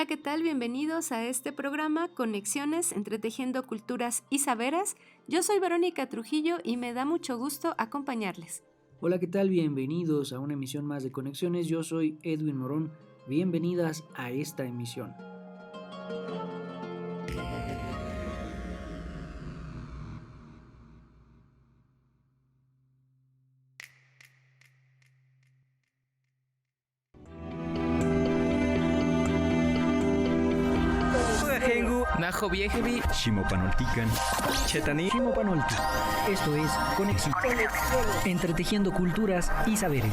Hola, ¿qué tal? Bienvenidos a este programa Conexiones Entretejiendo Culturas y Saberes. Yo soy Verónica Trujillo y me da mucho gusto acompañarles. Hola, ¿qué tal? Bienvenidos a una emisión más de Conexiones. Yo soy Edwin Morón. Bienvenidas a esta emisión. Najo Viejevi, Shimopanoltican, Chetani, Shimopanolti. Esto es Conexiones. Entretejiendo culturas y saberes.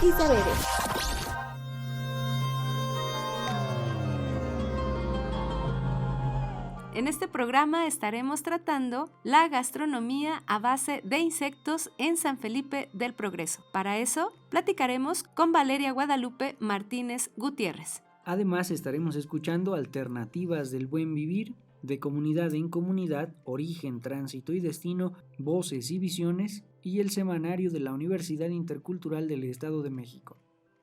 En este programa estaremos tratando la gastronomía a base de insectos en San Felipe del Progreso. Para eso, platicaremos con Valeria Guadalupe Martínez Gutiérrez. Además, estaremos escuchando alternativas del buen vivir, de comunidad en comunidad, origen, tránsito y destino, voces y visiones, y el semanario de la Universidad Intercultural del Estado de México.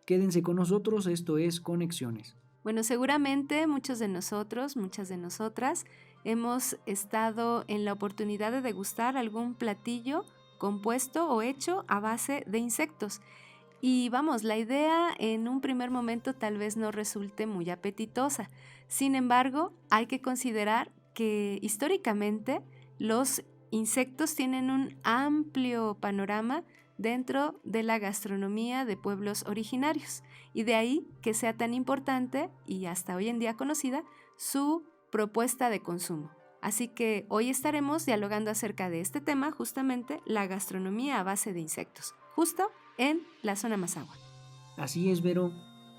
Quédense con nosotros, esto es Conexiones. Bueno, seguramente muchos de nosotros, muchas de nosotras, hemos estado en la oportunidad de degustar algún platillo compuesto o hecho a base de insectos. Y vamos, la idea en un primer momento tal vez no resulte muy apetitosa. Sin embargo, hay que considerar que históricamente los insectos tienen un amplio panorama dentro de la gastronomía de pueblos originarios, y de ahí que sea tan importante y hasta hoy en día conocida su propuesta de consumo. Así que hoy estaremos dialogando acerca de este tema, justamente la gastronomía a base de insectos, justo en la zona Mazahua. Así es, Vero.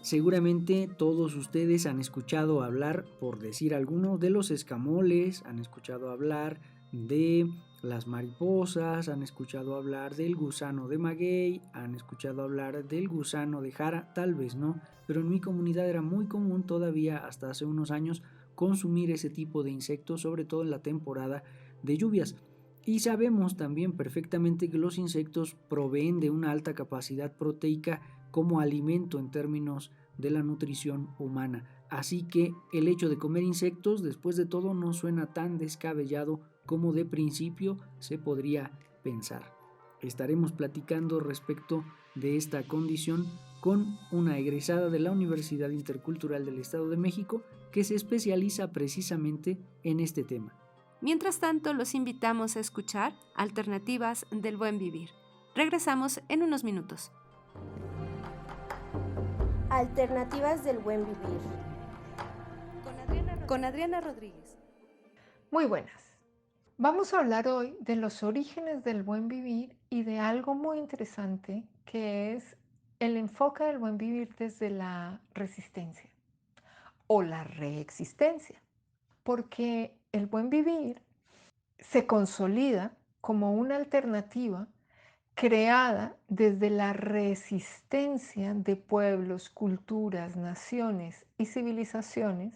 Seguramente todos ustedes han escuchado hablar, por decir alguno, de los escamoles, han escuchado hablar de las mariposas, han escuchado hablar del gusano de maguey, han escuchado hablar del gusano de jara, tal vez no, pero en mi comunidad era muy común todavía hasta hace unos años consumir ese tipo de insectos, sobre todo en la temporada de lluvias. Y sabemos también perfectamente que los insectos proveen de una alta capacidad proteica como alimento en términos de la nutrición humana. Así que el hecho de comer insectos, después de todo, no suena tan descabellado como de principio se podría pensar. Estaremos platicando respecto de esta condición con una egresada de la Universidad Intercultural del Estado de México que se especializa precisamente en este tema. Mientras tanto, los invitamos a escuchar Alternativas del Buen Vivir. Regresamos en unos minutos. Alternativas del Buen Vivir. Con Adriana Rodríguez. Muy buenas. Vamos a hablar hoy de los orígenes del buen vivir y de algo muy interesante que es el enfoque del buen vivir desde la resistencia o la reexistencia, porque el buen vivir se consolida como una alternativa creada desde la resistencia de pueblos, culturas, naciones y civilizaciones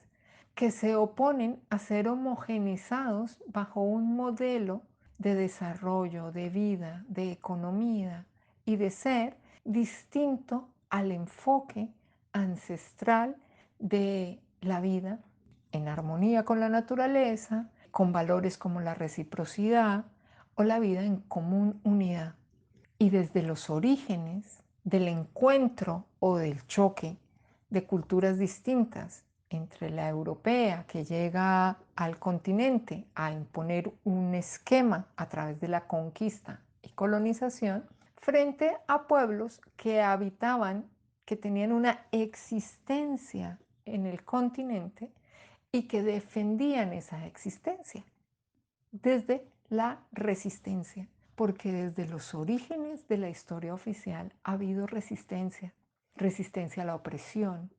que se oponen a ser homogeneizados bajo un modelo de desarrollo, de vida, de economía y de ser distinto al enfoque ancestral de la vida en armonía con la naturaleza, con valores como la reciprocidad o la vida en común unidad. Y desde los orígenes del encuentro o del choque de culturas distintas entre la europea que llega al continente a imponer un esquema a través de la conquista y colonización, frente a pueblos que habitaban, que tenían una existencia en el continente y que defendían esa existencia desde la resistencia, porque desde los orígenes de la historia oficial ha habido resistencia, resistencia a la opresión,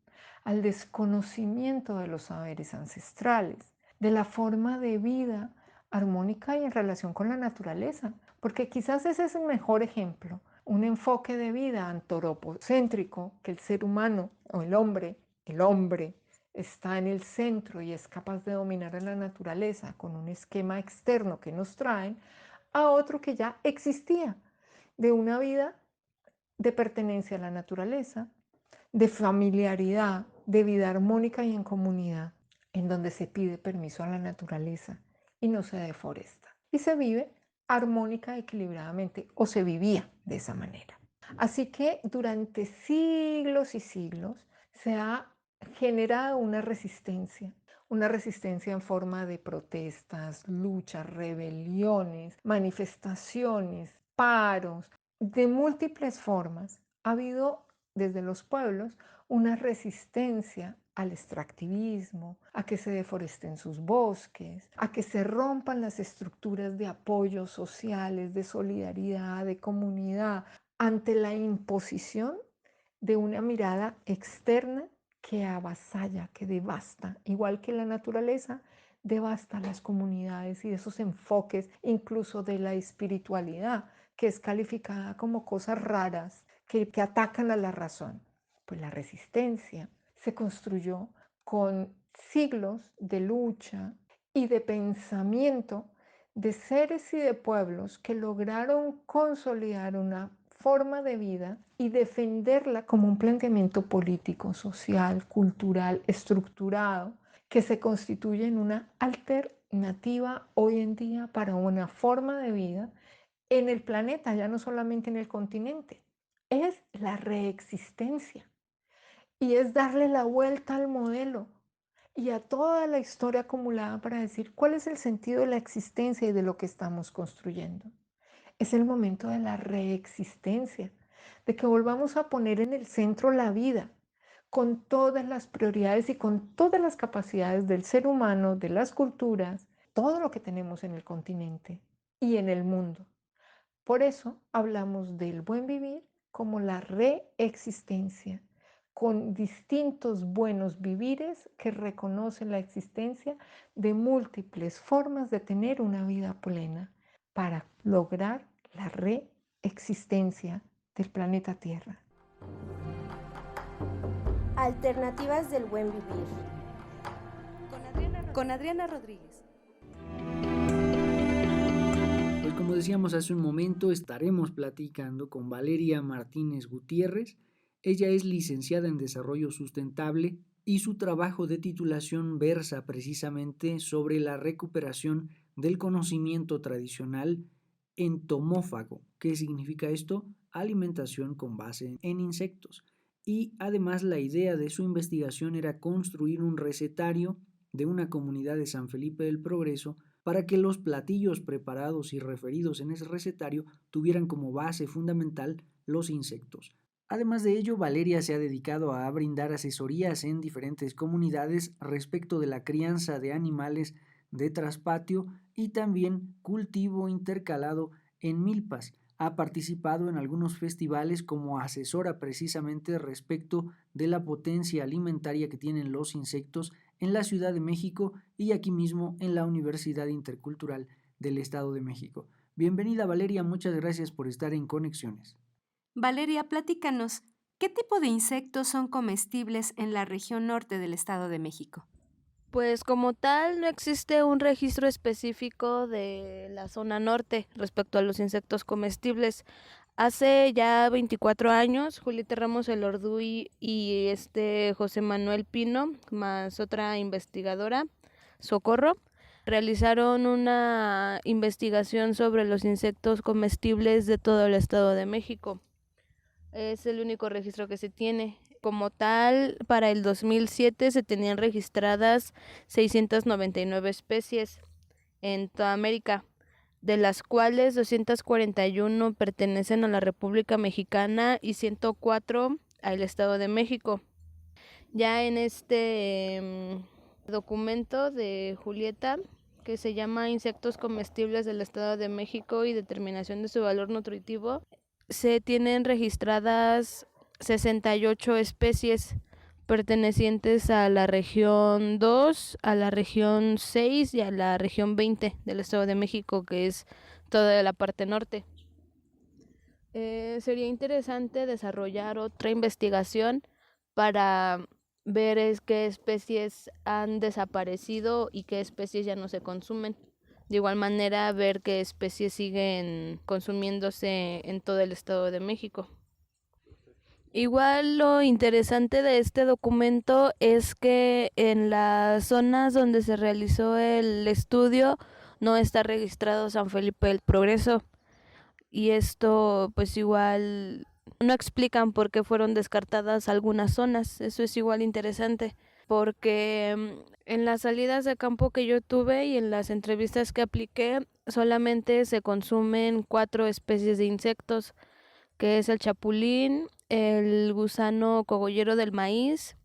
al desconocimiento de los saberes ancestrales, de la forma de vida armónica y en relación con la naturaleza, porque quizás ese es el mejor ejemplo, un enfoque de vida antropocéntrico, que el ser humano o el hombre está en el centro y es capaz de dominar a la naturaleza con un esquema externo que nos traen, a otro que ya existía, de una vida de pertenencia a la naturaleza, de familiaridad, de vida armónica y en comunidad. en donde se pide permiso a la naturaleza y no se deforesta. Y se vive armónica, equilibradamente, o se vivía de esa manera. Así que durante siglos y siglos se ha generado una resistencia en forma de protestas, luchas, rebeliones, manifestaciones, paros, de múltiples formas. Ha habido desde los pueblos una resistencia al extractivismo, a que se deforesten sus bosques, a que se rompan las estructuras de apoyo sociales, de solidaridad, de comunidad, ante la imposición de una mirada externa que avasalla, que devasta, igual que la naturaleza, devasta las comunidades y esos enfoques, incluso de la espiritualidad, que es calificada como cosas raras, que atacan a la razón. Pues la resistencia se construyó con siglos de lucha y de pensamiento de seres y de pueblos que lograron consolidar una forma de vida y defenderla como un planteamiento político, social, cultural, estructurado, que se constituye en una alternativa hoy en día para una forma de vida en el planeta, ya no solamente en el continente. Es la reexistencia y es darle la vuelta al modelo y a toda la historia acumulada para decir cuál es el sentido de la existencia y de lo que estamos construyendo. Es el momento de la reexistencia, de que volvamos a poner en el centro la vida, con todas las prioridades y con todas las capacidades del ser humano, de las culturas, todo lo que tenemos en el continente y en el mundo. Por eso hablamos del buen vivir como la reexistencia, con distintos buenos vivires que reconocen la existencia de múltiples formas de tener una vida plena para lograr la reexistencia del planeta Tierra. Alternativas del buen vivir. Con Adriana Rodríguez. Pues como decíamos hace un momento, estaremos platicando con Valeria Martínez Gutiérrez. Ella es licenciada en Desarrollo Sustentable y su trabajo de titulación versa precisamente sobre la recuperación del conocimiento tradicional entomófago. ¿Qué significa esto? Alimentación con base en insectos. Y además la idea de su investigación era construir un recetario de una comunidad de San Felipe del Progreso para que los platillos preparados y referidos en ese recetario tuvieran como base fundamental los insectos. Además de ello, Valeria se ha dedicado a brindar asesorías en diferentes comunidades respecto de la crianza de animales de traspatio y también cultivo intercalado en milpas. Ha participado en algunos festivales como asesora precisamente respecto de la potencia alimentaria que tienen los insectos en la Ciudad de México y aquí mismo en la Universidad Intercultural del Estado de México. Bienvenida Valeria, muchas gracias por estar en Conexiones. Valeria, platícanos, ¿qué tipo de insectos son comestibles en la región norte del Estado de México? Pues como tal no existe un registro específico de la zona norte respecto a los insectos comestibles. Hace ya 24 años, Julieta Ramos Elorduy y José Manuel Pino, más otra investigadora, Socorro, realizaron una investigación sobre los insectos comestibles de todo el Estado de México. Es el único registro que se tiene. Como tal, para el 2007 se tenían registradas 699 especies en toda América, de las cuales 241 pertenecen a la República Mexicana y 104 al Estado de México. Ya en este documento de Julieta, que se llama Insectos comestibles del Estado de México y determinación de su valor nutritivo, se tienen registradas 68 especies pertenecientes a la región 2, a la región 6 y a la región 20 del Estado de México, que es toda la parte norte. Sería interesante desarrollar otra investigación para ver qué especies han desaparecido y qué especies ya no se consumen. De igual manera, ver qué especies siguen consumiéndose en todo el Estado de México. Igual lo interesante de este documento es que en las zonas donde se realizó el estudio no está registrado San Felipe del Progreso, y esto pues igual no explican por qué fueron descartadas algunas zonas. Eso es igual interesante porque en las salidas de campo que yo tuve y en las entrevistas que apliqué solamente se consumen 4 especies de insectos, que es el chapulín, el gusano cogollero del maíz,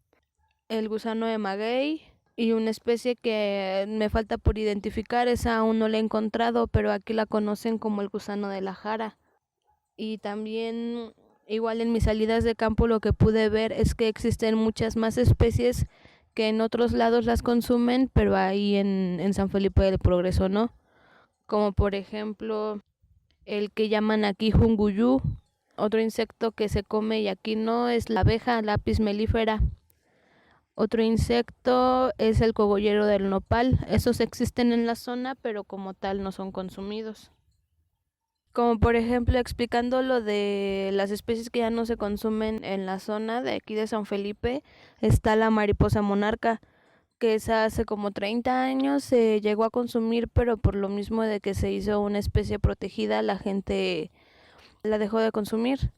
el gusano de maguey y una especie que me falta por identificar, esa aún no la he encontrado, pero aquí la conocen como el gusano de la jara. Y también igual en mis salidas de campo lo que pude ver es que existen muchas más especies que en otros lados las consumen, pero ahí en San Felipe del Progreso no. Como por ejemplo el que llaman aquí junguyú. Otro insecto que se come y aquí no es la abeja lápiz melífera. Otro insecto es el cogollero del nopal. Esos existen en la zona, pero como tal no son consumidos. Como por ejemplo explicando lo de las especies que ya no se consumen en la zona de aquí de San Felipe, está la mariposa monarca, que esa hace como 30 años se llegó a consumir, pero por lo mismo de que se hizo una especie protegida, la gente la dejó de consumir.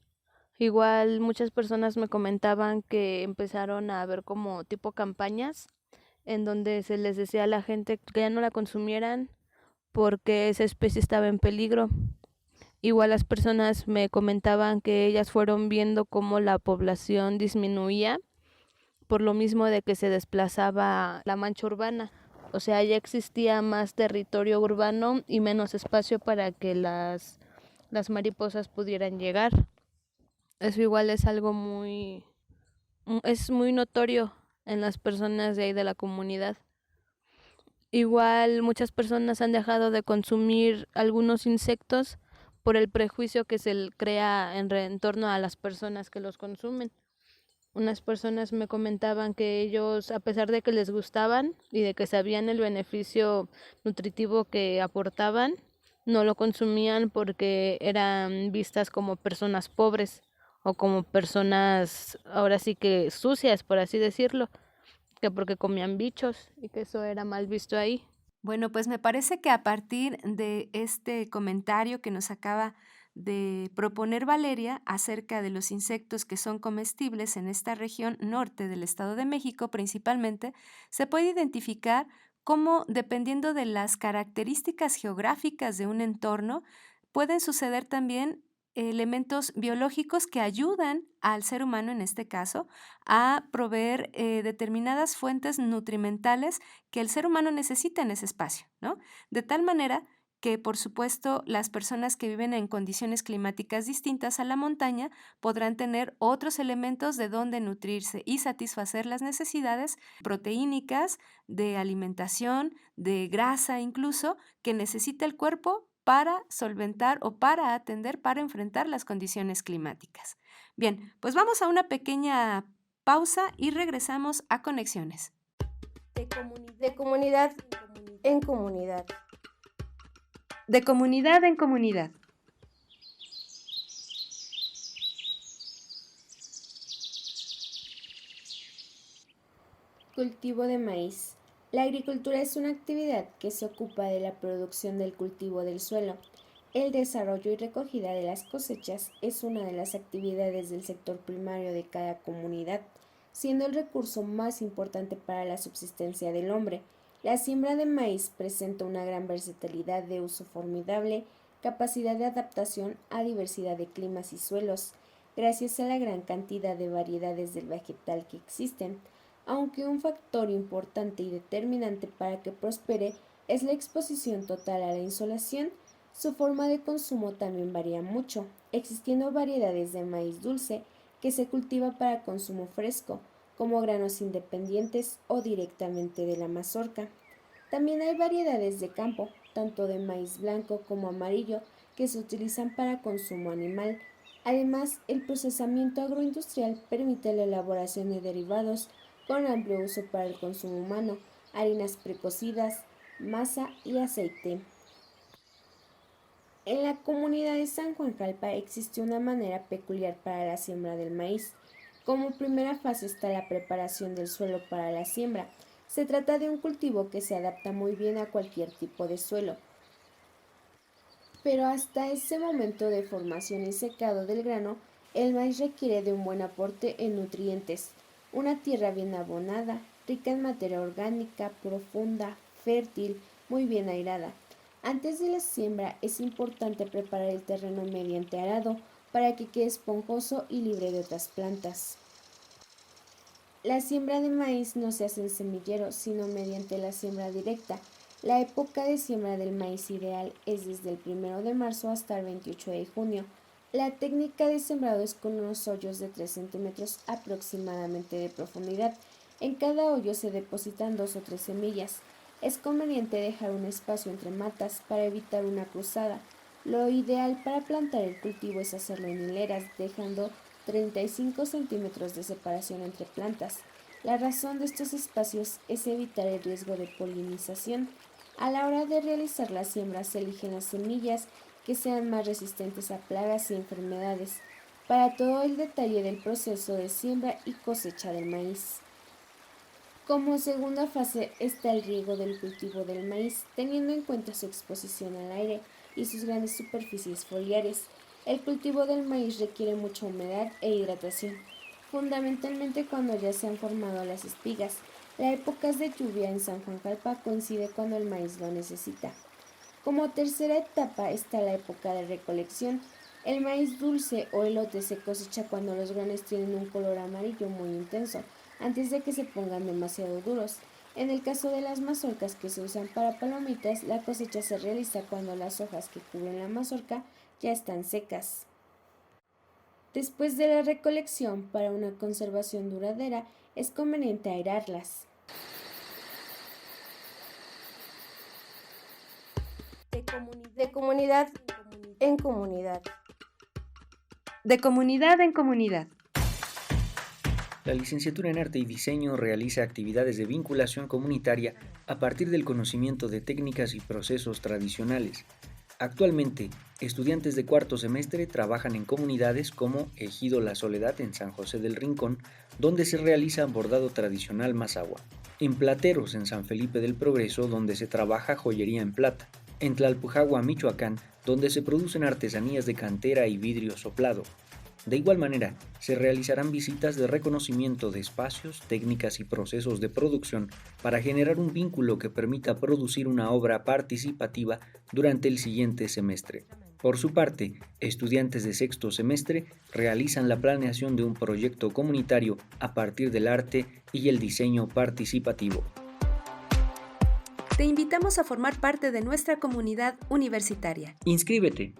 Igual muchas personas me comentaban que empezaron a ver como tipo campañas en donde se les decía a la gente que ya no la consumieran porque esa especie estaba en peligro. Igual las personas me comentaban que ellas fueron viendo cómo la población disminuía por lo mismo de que se desplazaba la mancha urbana. O sea, ya existía más territorio urbano y menos espacio para que las mariposas pudieran llegar. Eso igual es algo es muy notorio en las personas de ahí de la comunidad. Igual muchas personas han dejado de consumir algunos insectos por el prejuicio que se crea en torno a las personas que los consumen. Unas personas me comentaban que ellos, a pesar de que les gustaban y de que sabían el beneficio nutritivo que aportaban, no lo consumían porque eran vistas como personas pobres o como personas, ahora sí que sucias, por así decirlo, que porque comían bichos y que eso era mal visto ahí. Bueno, pues me parece que a partir de este comentario que nos acaba de proponer Valeria acerca de los insectos que son comestibles en esta región norte del Estado de México principalmente, se puede identificar cómo, dependiendo de las características geográficas de un entorno, pueden suceder también elementos biológicos que ayudan al ser humano, en este caso, a proveer determinadas fuentes nutrimentales que el ser humano necesita en ese espacio, ¿no? De tal manera que, por supuesto, las personas que viven en condiciones climáticas distintas a la montaña podrán tener otros elementos de donde nutrirse y satisfacer las necesidades proteínicas, de alimentación, de grasa incluso, que necesita el cuerpo para solventar o para atender, para enfrentar las condiciones climáticas. Bien, pues vamos a una pequeña pausa y regresamos a Conexiones. De comunidad en comunidad. De comunidad en comunidad. Cultivo de maíz. La agricultura es una actividad que se ocupa de la producción del cultivo del suelo. El desarrollo y recogida de las cosechas es una de las actividades del sector primario de cada comunidad, siendo el recurso más importante para la subsistencia del hombre. La siembra de maíz presenta una gran versatilidad de uso formidable, capacidad de adaptación a diversidad de climas y suelos, gracias a la gran cantidad de variedades del vegetal que existen. Aunque un factor importante y determinante para que prospere es la exposición total a la insolación, su forma de consumo también varía mucho, existiendo variedades de maíz dulce que se cultiva para consumo fresco, como granos independientes o directamente de la mazorca. También hay variedades de campo, tanto de maíz blanco como amarillo, que se utilizan para consumo animal. Además, el procesamiento agroindustrial permite la elaboración de derivados con amplio uso para el consumo humano, harinas precocidas, masa y aceite. En la comunidad de San Juan Jalpa existe una manera peculiar para la siembra del maíz. Como primera fase está la preparación del suelo para la siembra. Se trata de un cultivo que se adapta muy bien a cualquier tipo de suelo, pero hasta ese momento de formación y secado del grano, el maíz requiere de un buen aporte en nutrientes, una tierra bien abonada, rica en materia orgánica, profunda, fértil, muy bien airada. Antes de la siembra es importante preparar el terreno mediante arado para que quede esponjoso y libre de otras plantas. La siembra de maíz no se hace en semillero, sino mediante la siembra directa. La época de siembra del maíz ideal es desde el 1 de marzo hasta el 28 de junio. La técnica de sembrado es con unos hoyos de 3 centímetros aproximadamente de profundidad. En cada hoyo se depositan 2 o 3 semillas. Es conveniente dejar un espacio entre matas para evitar una cruzada. Lo ideal para plantar el cultivo es hacerlo en hileras, dejando 35 centímetros de separación entre plantas. La razón de estos espacios es evitar el riesgo de polinización. A la hora de realizar la siembra se eligen las semillas que sean más resistentes a plagas y enfermedades. Para todo el detalle del proceso de siembra y cosecha del maíz. Como segunda fase está el riego del cultivo del maíz, teniendo en cuenta su exposición al aire y sus grandes superficies foliares. El cultivo del maíz requiere mucha humedad e hidratación, fundamentalmente cuando ya se han formado las espigas. La época de lluvia en San Juan Jalpa coincide cuando el maíz lo necesita. Como tercera etapa está la época de recolección. El maíz dulce o elote se cosecha cuando los granos tienen un color amarillo muy intenso, antes de que se pongan demasiado duros. En el caso de las mazorcas que se usan para palomitas, la cosecha se realiza cuando las hojas que cubren la mazorca ya están secas. Después de la recolección, para una conservación duradera, es conveniente aerarlas. De comunidad en comunidad. De comunidad en comunidad. La licenciatura en Arte y Diseño realiza actividades de vinculación comunitaria a partir del conocimiento de técnicas y procesos tradicionales. Actualmente, estudiantes de cuarto semestre trabajan en comunidades como Ejido La Soledad en San José del Rincón, donde se realiza bordado tradicional mazahua; en Plateros en San Felipe del Progreso, donde se trabaja joyería en plata; en Tlalpujagua, Michoacán, donde se producen artesanías de cantera y vidrio soplado. De igual manera, se realizarán visitas de reconocimiento de espacios, técnicas y procesos de producción para generar un vínculo que permita producir una obra participativa durante el siguiente semestre. Por su parte, estudiantes de sexto semestre realizan la planeación de un proyecto comunitario a partir del arte y el diseño participativo. Te invitamos a formar parte de nuestra comunidad universitaria. ¡Inscríbete!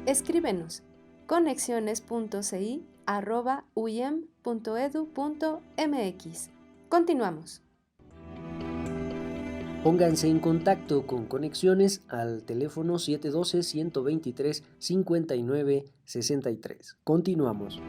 Escríbenos conexiones.ci@uyem.edu.mx. Continuamos. Pónganse en contacto con Conexiones al teléfono 712-123-5963. Continuamos.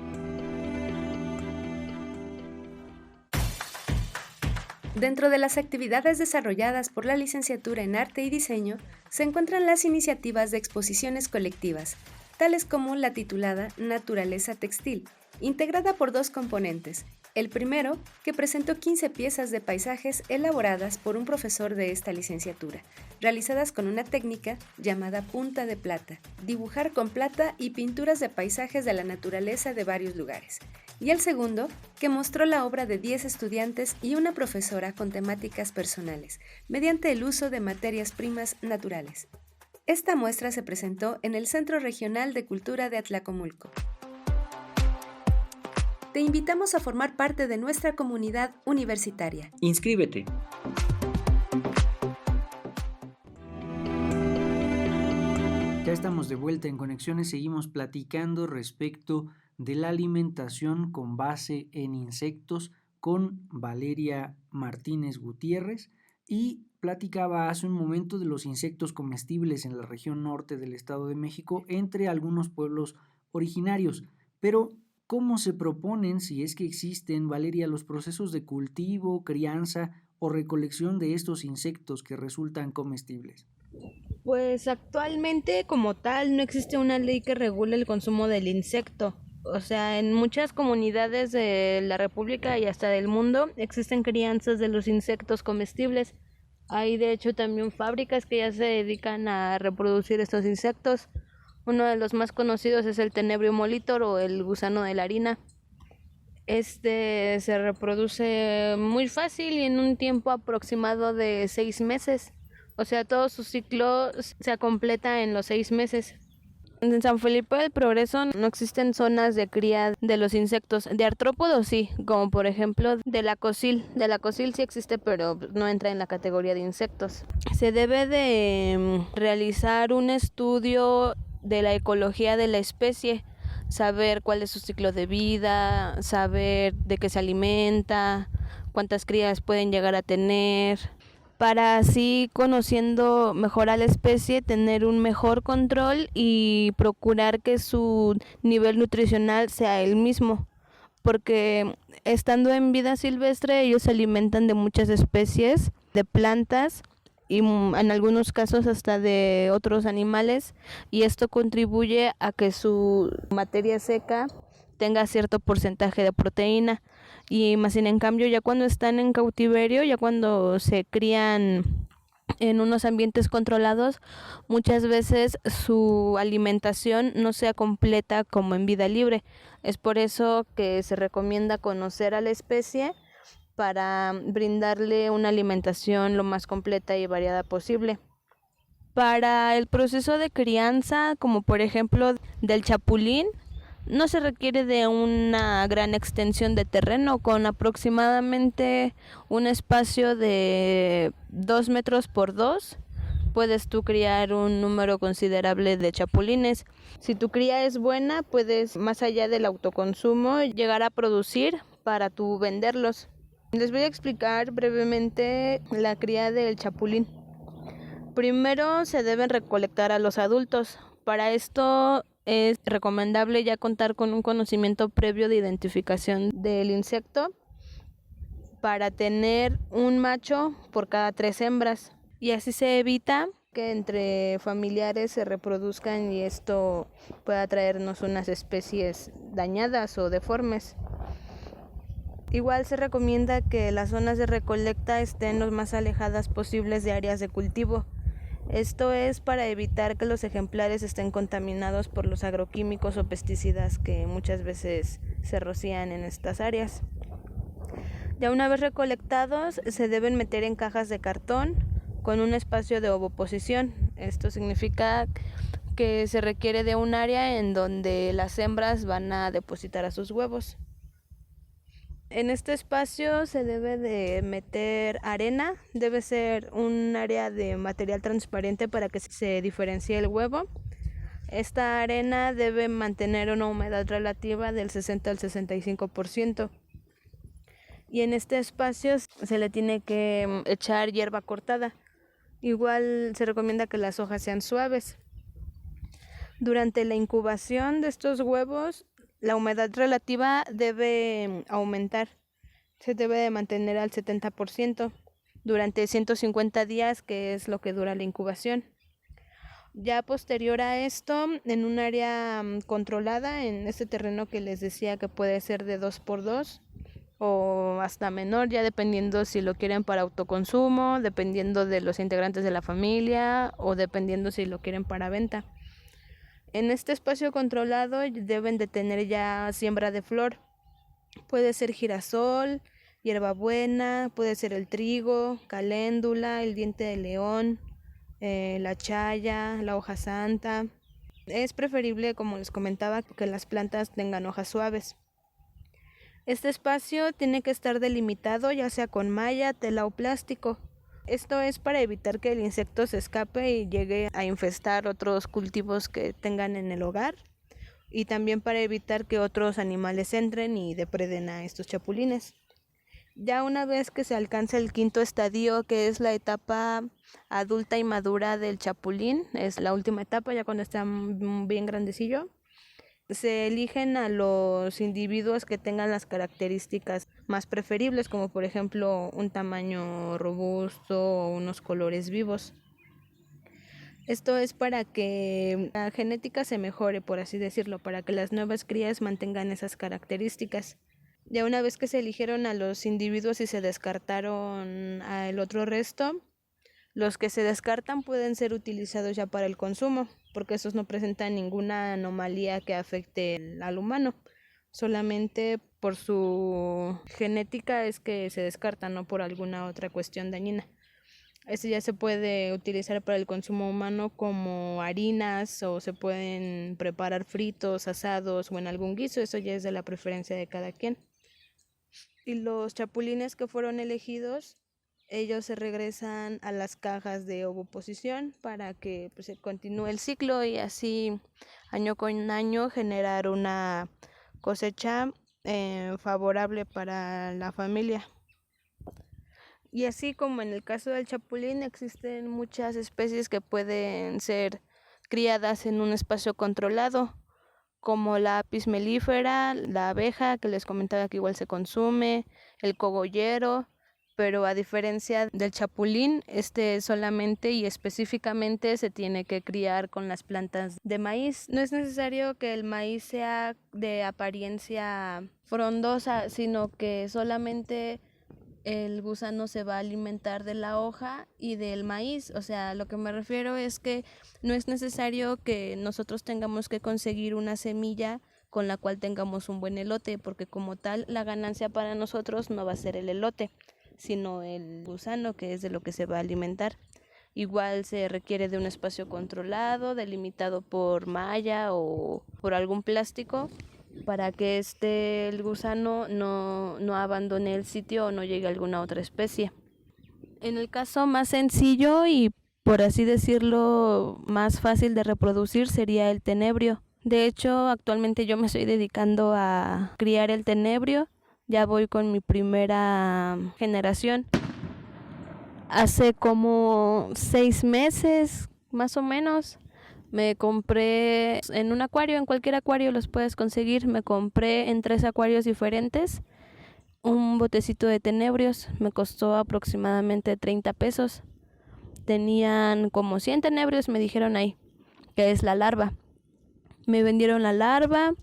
Dentro de las actividades desarrolladas por la licenciatura en Arte y Diseño se encuentran las iniciativas de exposiciones colectivas, tales como la titulada Naturaleza Textil, integrada por dos componentes. El primero, que presentó 15 piezas de paisajes elaboradas por un profesor de esta licenciatura, realizadas con una técnica llamada punta de plata, dibujar con plata y pinturas de paisajes de la naturaleza de varios lugares. Y el segundo, que mostró la obra de 10 estudiantes y una profesora con temáticas personales, mediante el uso de materias primas naturales. Esta muestra se presentó en el Centro Regional de Cultura de Atlacomulco. Te invitamos a formar parte de nuestra comunidad universitaria. ¡Inscríbete! Ya estamos de vuelta en Conexiones, seguimos platicando respecto de la alimentación con base en insectos con Valeria Martínez Gutiérrez, y platicaba hace un momento de los insectos comestibles en la región norte del Estado de México entre algunos pueblos originarios. Pero, ¿cómo se proponen, si es que existen, Valeria, los procesos de cultivo, crianza o recolección de estos insectos que resultan comestibles? Pues actualmente como tal no existe una ley que regule el consumo del insecto. O sea, en muchas comunidades de la República y hasta del mundo existen crianzas de los insectos comestibles. Hay de hecho también fábricas que ya se dedican a reproducir estos insectos. Uno de los más conocidos es el Tenebrio molitor o el gusano de la harina. Este se reproduce muy fácil y en un tiempo aproximado de 6 meses. O sea, todo su ciclo se completa en los 6 meses. En San Felipe del Progreso no existen zonas de cría de los insectos. De artrópodos sí, como por ejemplo de la cosil. De la cosil sí existe, pero no entra en la categoría de insectos. Se debe de realizar un estudio de la ecología de la especie, saber cuál es su ciclo de vida, saber de qué se alimenta, cuántas crías pueden llegar a tener, para así, conociendo mejor a la especie, tener un mejor control y procurar que su nivel nutricional sea el mismo, porque estando en vida silvestre ellos se alimentan de muchas especies de plantas y en algunos casos hasta de otros animales, y esto contribuye a que su materia seca tenga cierto porcentaje de proteína. Y más sin en cambio, ya cuando están en cautiverio, ya cuando se crían en unos ambientes controlados, muchas veces su alimentación no sea completa como en vida libre. Es por eso que se recomienda conocer a la especie para brindarle una alimentación lo más completa y variada posible. Para el proceso de crianza, como por ejemplo del chapulín, no se requiere de una gran extensión de terreno. Con aproximadamente un espacio de 2 metros por 2 puedes tú criar un número considerable de chapulines. Si tu cría es buena, puedes, más allá del autoconsumo, llegar a producir para tú venderlos. Les voy a explicar brevemente la cría del chapulín. Primero se deben recolectar a los adultos. Para esto es recomendable ya contar con un conocimiento previo de identificación del insecto para tener un macho por cada 3 hembras, y así se evita que entre familiares se reproduzcan y esto pueda traernos unas especies dañadas o deformes. Igual se recomienda que las zonas de recolecta estén lo más alejadas posibles de áreas de cultivo. Esto es para evitar que los ejemplares estén contaminados por los agroquímicos o pesticidas que muchas veces se rocían en estas áreas. Ya una vez recolectados, se deben meter en cajas de cartón con un espacio de ovoposición. Esto significa que se requiere de un área en donde las hembras van a depositar a sus huevos. En este espacio se debe de meter arena, debe ser un área de material transparente para que se diferencie el huevo. Esta arena debe mantener una humedad relativa del 60 al 65%. Y en este espacio se le tiene que echar hierba cortada. Igual se recomienda que las hojas sean suaves. Durante la incubación de estos huevos, la humedad relativa debe aumentar. Se debe de mantener al 70% durante 150 días, que es lo que dura la incubación. Ya posterior a esto, en un área controlada, en este terreno que les decía que puede ser de 2x2 o hasta menor, ya dependiendo si lo quieren para autoconsumo, dependiendo de los integrantes de la familia o dependiendo si lo quieren para venta. En este espacio controlado deben de tener ya siembra de flor. Puede ser girasol, hierbabuena, puede ser el trigo, caléndula, el diente de león, la chaya, la hoja santa. Es preferible, como les comentaba, que las plantas tengan hojas suaves. Este espacio tiene que estar delimitado ya sea con malla, tela o plástico. Esto es para evitar que el insecto se escape y llegue a infestar otros cultivos que tengan en el hogar, y también para evitar que otros animales entren y depreden a estos chapulines. Ya una vez que se alcanza el 5.º estadio, que es la etapa adulta y madura del chapulín, es la última etapa, ya cuando está bien grandecillo, se eligen a los individuos que tengan las características más preferibles, como por ejemplo un tamaño robusto o unos colores vivos. Esto es para que la genética se mejore, por así decirlo, para que las nuevas crías mantengan esas características. Ya una vez que se eligieron a los individuos y se descartaron al otro resto, los que se descartan pueden ser utilizados ya para el consumo, porque esos no presentan ninguna anomalía que afecte al humano. Solamente por su genética es que se descartan, no por alguna otra cuestión dañina. Este ya se puede utilizar para el consumo humano como harinas o se pueden preparar fritos, asados o en algún guiso. Eso ya es de la preferencia de cada quien. Y los chapulines que fueron elegidos, ellos se regresan a las cajas de ovoposición para que pues, se continúe el ciclo y así año con año generar una cosecha favorable para la familia. Y así como en el caso del chapulín, existen muchas especies que pueden ser criadas en un espacio controlado, como la apis mellifera, la abeja, que les comentaba que igual se consume, el cogollero, pero a diferencia del chapulín, este solamente y específicamente se tiene que criar con las plantas de maíz. No es necesario que el maíz sea de apariencia frondosa, sino que solamente el gusano se va a alimentar de la hoja y del maíz. O sea, lo que me refiero es que no es necesario que nosotros tengamos que conseguir una semilla con la cual tengamos un buen elote, porque como tal la ganancia para nosotros no va a ser el elote, sino el gusano, que es de lo que se va a alimentar. Igual se requiere de un espacio controlado, delimitado por malla o por algún plástico, para que el gusano no abandone el sitio o no llegue a alguna otra especie. En el caso más sencillo y por así decirlo más fácil de reproducir sería el tenebrio. De hecho, actualmente yo me estoy dedicando a criar el tenebrio. Ya voy con mi primera generación. Hace como 6 meses, más o menos, me compré en un acuario, en cualquier acuario los puedes conseguir. Me compré en 3 acuarios diferentes un botecito de tenebrios. Me costó aproximadamente 30 pesos. Tenían como 100 tenebrios, me dijeron ahí, que es la larva. Me vendieron la larva,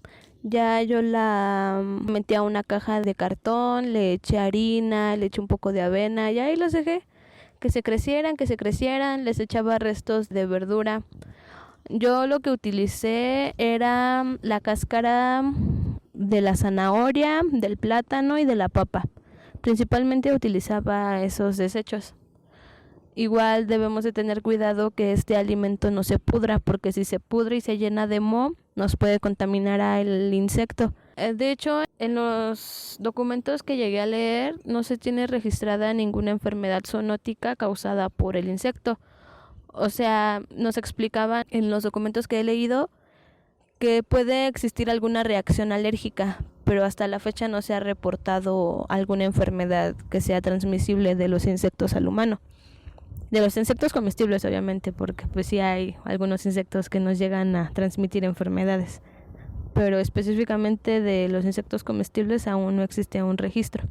ya yo la metí a una caja de cartón, le eché harina, le eché un poco de avena y ahí los dejé. Que se crecieran, les echaba restos de verdura. Yo lo que utilicé era la cáscara de la zanahoria, del plátano y de la papa. Principalmente utilizaba esos desechos. Igual debemos de tener cuidado que este alimento no se pudra, porque si se pudre y se llena de moho, nos puede contaminar al insecto. De hecho, en los documentos que llegué a leer, no se tiene registrada ninguna enfermedad zoonótica causada por el insecto. O sea, nos explicaban en los documentos que he leído que puede existir alguna reacción alérgica, pero hasta la fecha no se ha reportado alguna enfermedad que sea transmisible de los insectos al humano. De los insectos comestibles, obviamente, porque pues sí hay algunos insectos que nos llegan a transmitir enfermedades, pero específicamente de los insectos comestibles aún no existe un registro.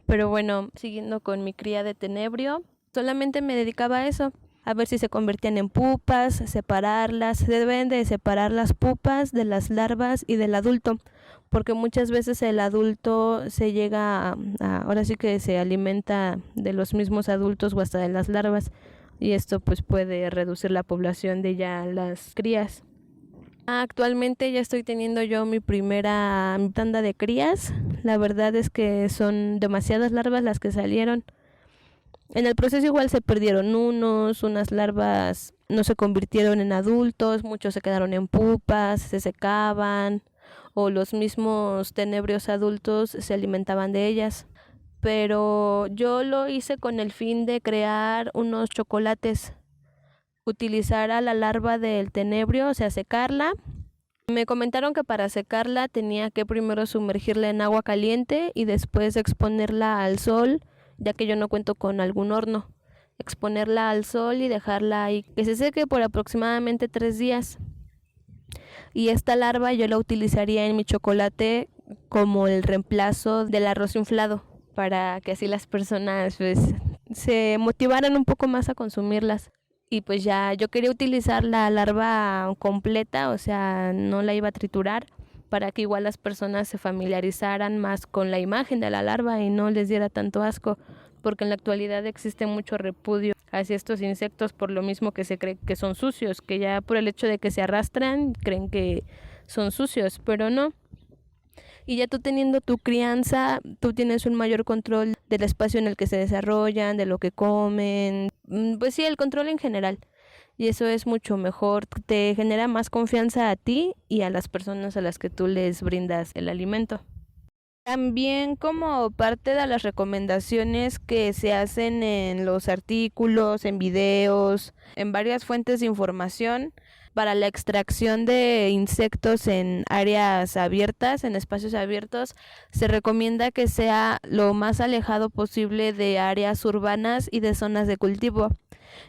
Pero bueno, siguiendo con mi cría de tenebrio, solamente me dedicaba a eso, a ver si se convertían en pupas, separarlas. Se deben de separar las pupas de las larvas y del adulto, porque muchas veces el adulto se llega ahora sí que se alimenta de los mismos adultos o hasta de las larvas, y esto pues puede reducir la población de ya las crías. Actualmente ya estoy teniendo yo mi primera tanda de crías. La verdad es que son demasiadas larvas las que salieron. En el proceso igual se perdieron unas larvas no se convirtieron en adultos, muchos se quedaron en pupas, se secaban, o los mismos tenebrios adultos se alimentaban de ellas. Pero yo lo hice con el fin de crear unos chocolates, utilizar a la larva del tenebrio, o sea, secarla. Me comentaron que para secarla tenía que primero sumergirla en agua caliente y después exponerla al sol, ya que yo no cuento con algún horno. Exponerla al sol y dejarla ahí que se seque por aproximadamente 3 días. Y esta larva yo la utilizaría en mi chocolate como el reemplazo del arroz inflado, para que así las personas pues se motivaran un poco más a consumirlas. Y pues ya yo quería utilizar la larva completa, o sea, no la iba a triturar, para que igual las personas se familiarizaran más con la imagen de la larva y no les diera tanto asco, porque en la actualidad existe mucho repudio hacia estos insectos por lo mismo que se cree que son sucios, que ya por el hecho de que se arrastran creen que son sucios, pero no. Y ya tú teniendo tu crianza, tú tienes un mayor control del espacio en el que se desarrollan, de lo que comen, pues sí, el control en general. Y eso es mucho mejor, te genera más confianza a ti y a las personas a las que tú les brindas el alimento. También como parte de las recomendaciones que se hacen en los artículos, en videos, en varias fuentes de información, para la extracción de insectos en áreas abiertas, en espacios abiertos, se recomienda que sea lo más alejado posible de áreas urbanas y de zonas de cultivo,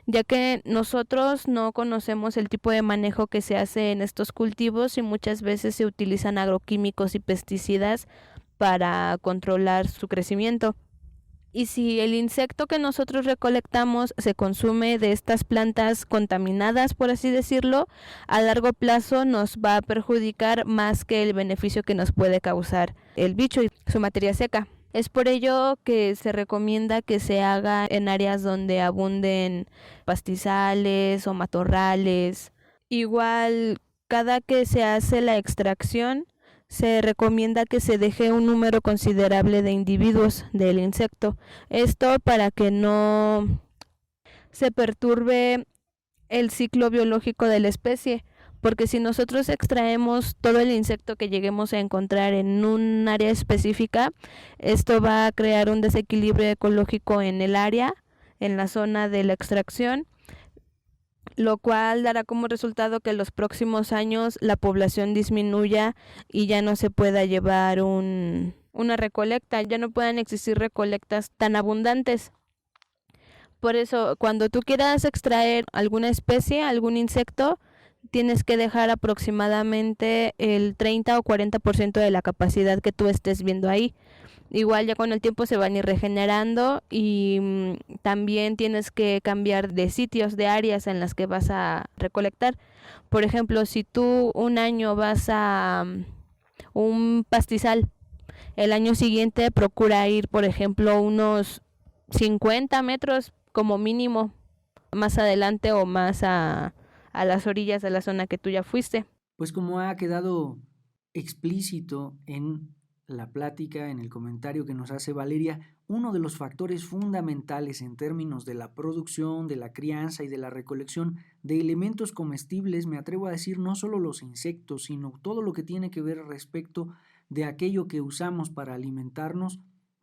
ya que nosotros no conocemos el tipo de manejo que se hace en estos cultivos y muchas veces se utilizan agroquímicos y pesticidas para controlar su crecimiento. Y si el insecto que nosotros recolectamos se consume de estas plantas contaminadas, por así decirlo, a largo plazo nos va a perjudicar más que el beneficio que nos puede causar el bicho y su materia seca. Es por ello que se recomienda que se haga en áreas donde abunden pastizales o matorrales. Igual, cada que se hace la extracción, se recomienda que se deje un número considerable de individuos del insecto. Esto para que no se perturbe el ciclo biológico de la especie, porque si nosotros extraemos todo el insecto que lleguemos a encontrar en un área específica, esto va a crear un desequilibrio ecológico en el área, en la zona de la extracción, lo cual dará como resultado que en los próximos años la población disminuya y ya no se pueda llevar una recolecta, ya no puedan existir recolectas tan abundantes. Por eso, cuando tú quieras extraer alguna especie, algún insecto, tienes que dejar aproximadamente el 30 o 40% de la capacidad que tú estés viendo ahí. Igual ya con el tiempo se van a ir regenerando y también tienes que cambiar de sitios, de áreas en las que vas a recolectar. Por ejemplo, si tú un año vas a un pastizal, el año siguiente procura ir, por ejemplo, unos 50 metros como mínimo más adelante o más a las orillas de la zona que tú ya fuiste. Pues como ha quedado explícito en la plática, en el comentario que nos hace Valeria, uno de los factores fundamentales en términos de la producción, de la crianza y de la recolección de elementos comestibles, me atrevo a decir no solo los insectos, sino todo lo que tiene que ver respecto de aquello que usamos para alimentarnos,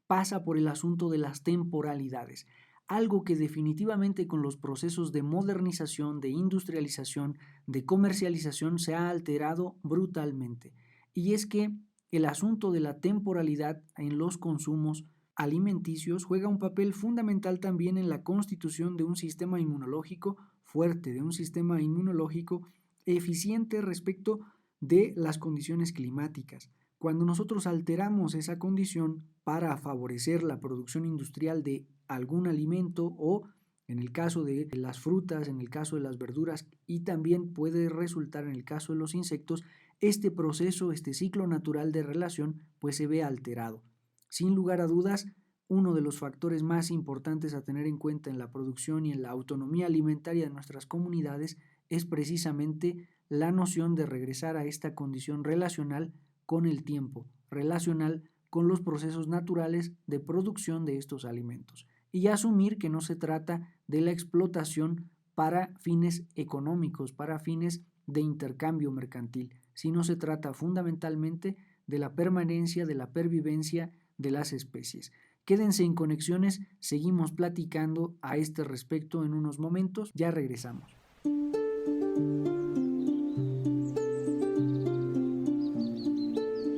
pasa por el asunto de las temporalidades. Algo que definitivamente con los procesos de modernización, de industrialización, de comercialización se ha alterado brutalmente. Y es que el asunto de la temporalidad en los consumos alimenticios juega un papel fundamental también en la constitución de un sistema inmunológico fuerte, de un sistema inmunológico eficiente respecto de las condiciones climáticas. Cuando nosotros alteramos esa condición para favorecer la producción industrial de algún alimento o en el caso de las frutas, en el caso de las verduras y también puede resultar en el caso de los insectos, este proceso, este ciclo natural de relación pues se ve alterado. Sin lugar a dudas, uno de los factores más importantes a tener en cuenta en la producción y en la autonomía alimentaria de nuestras comunidades es precisamente la noción de regresar a esta condición relacional con el tiempo, relacional con los procesos naturales de producción de estos alimentos y asumir que no se trata de la explotación para fines económicos, para fines de intercambio mercantil, sino se trata fundamentalmente de la permanencia, de la pervivencia de las especies. Quédense en Conexiones, seguimos platicando a este respecto en unos momentos, ya regresamos.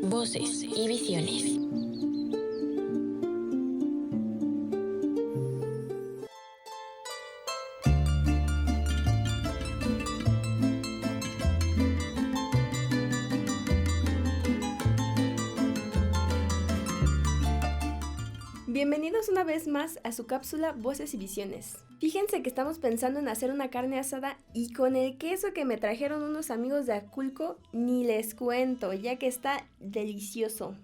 Voces y visiones. Bienvenidos una vez más a su cápsula Voces y Visiones. Fíjense que estamos pensando en hacer una carne asada y con el queso que me trajeron unos amigos de Aculco ni les cuento, ya que está delicioso.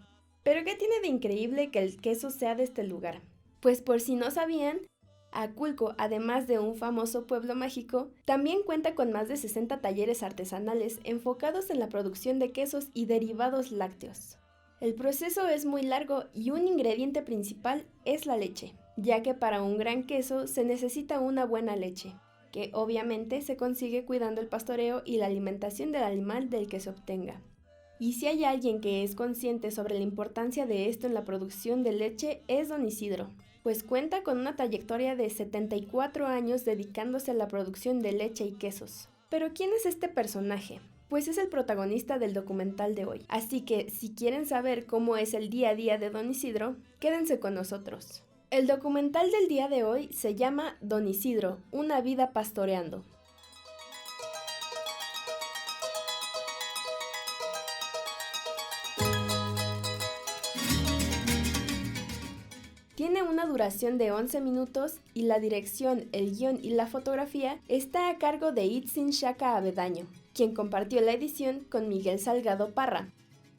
¿Pero qué tiene de increíble que el queso sea de este lugar? Pues por si no sabían, Aculco, además de un famoso pueblo mágico, también cuenta con más de 60 talleres artesanales enfocados en la producción de quesos y derivados lácteos. El proceso es muy largo y un ingrediente principal es la leche, ya que para un gran queso se necesita una buena leche, que obviamente se consigue cuidando el pastoreo y la alimentación del animal del que se obtenga. Y si hay alguien que es consciente sobre la importancia de esto en la producción de leche es Don Isidro, pues cuenta con una trayectoria de 74 años dedicándose a la producción de leche y quesos. Pero ¿quién es este personaje? Pues es el protagonista del documental de hoy. Así que si quieren saber cómo es el día a día de Don Isidro, quédense con nosotros. El documental del día de hoy se llama Don Isidro, una vida pastoreando. Tiene una duración de 11 minutos y la dirección, el guión y la fotografía está a cargo de Itzin Shaka Avedaño, quien compartió la edición con Miguel Salgado Parra.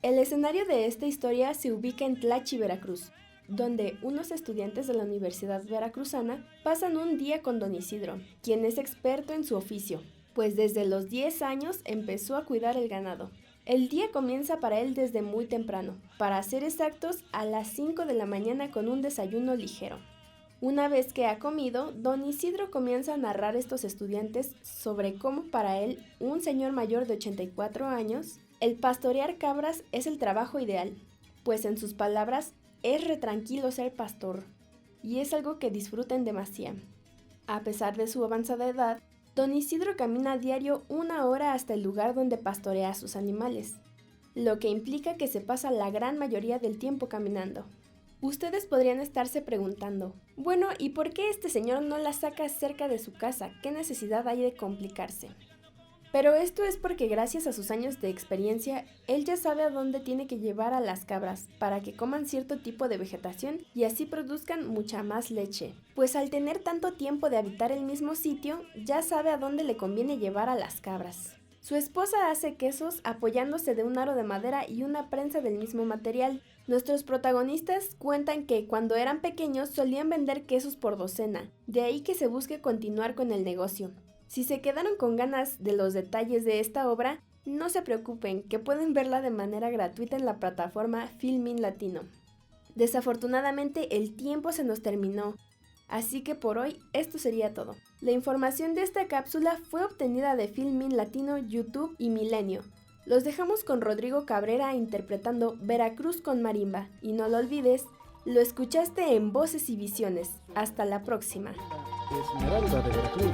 El escenario de esta historia se ubica en Tlachi, Veracruz, donde unos estudiantes de la Universidad Veracruzana pasan un día con Don Isidro, quien es experto en su oficio, pues desde los 10 años empezó a cuidar el ganado. El día comienza para él desde muy temprano, para ser exactos a las 5 de la mañana con un desayuno ligero. Una vez que ha comido, Don Isidro comienza a narrar a estos estudiantes sobre cómo para él, un señor mayor de 84 años, el pastorear cabras es el trabajo ideal, pues en sus palabras, es retranquilo ser pastor, y es algo que disfrutan demasiado. A pesar de su avanzada edad, Don Isidro camina a diario 1 hora hasta el lugar donde pastorea a sus animales, lo que implica que se pasa la gran mayoría del tiempo caminando. Ustedes podrían estarse preguntando, bueno, ¿y por qué este señor no la saca cerca de su casa? ¿Qué necesidad hay de complicarse? Pero esto es porque gracias a sus años de experiencia, él ya sabe a dónde tiene que llevar a las cabras para que coman cierto tipo de vegetación y así produzcan mucha más leche. Pues al tener tanto tiempo de habitar el mismo sitio, ya sabe a dónde le conviene llevar a las cabras. Su esposa hace quesos apoyándose de un aro de madera y una prensa del mismo material. Nuestros protagonistas cuentan que cuando eran pequeños solían vender quesos por docena, de ahí que se busque continuar con el negocio. Si se quedaron con ganas de los detalles de esta obra, no se preocupen, que pueden verla de manera gratuita en la plataforma Filmin Latino. Desafortunadamente el tiempo se nos terminó, así que por hoy esto sería todo. La información de esta cápsula fue obtenida de Filmin Latino, YouTube y Milenio. Los dejamos con Rodrigo Cabrera interpretando Veracruz con marimba, y no lo olvides, lo escuchaste en Voces y Visiones. Hasta la próxima. Esmeralda de Veracruz.